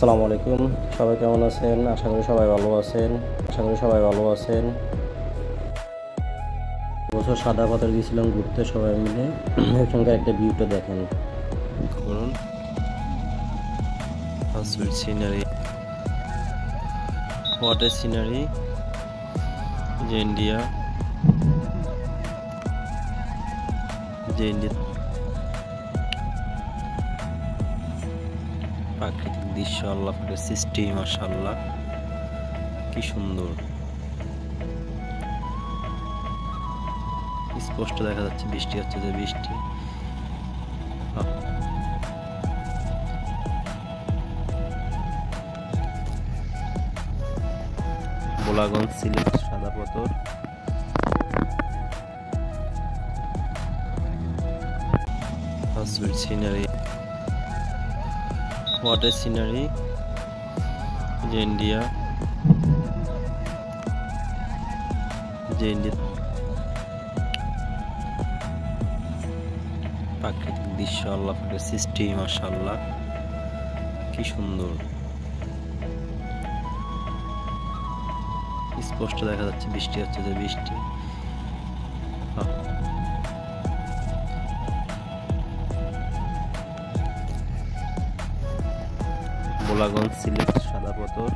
আসসালামু আলাইকুম। সবাই কেমন আছেন? আশা করি সবাই ভালো আছেন। বছর সাদা পাথর গিয়েছিলাম ঘুরতে সবাই মিলে। এখানকার একটা ভিউটা দেখেন। বলুন, sweet scenery, what a scenery, যে ইন্ডিয়া প্রাকৃতিক দৃশ্য, আল্লাহ পাকের সৃষ্টি, মাশাআল্লাহ কি সুন্দর। স্পষ্ট দেখা যাচ্ছে বৃষ্টি হচ্ছে, যে বৃষ্টি। বোলাগঞ্জ, সিলেট, সাদা পাথর। Sweet scenery, what a scenery, যে ইন্ডিয়া প্রাকৃতিক দৃশ্য, আল্লাহ পাকের সৃষ্টি, মাশাআল্লাহ কি সুন্দর। স্পষ্ট দেখা যাচ্ছে বৃষ্টি হচ্ছে, যে বৃষ্টি। বোলাগঞ্জ, সিলেট, সাদা পাথর।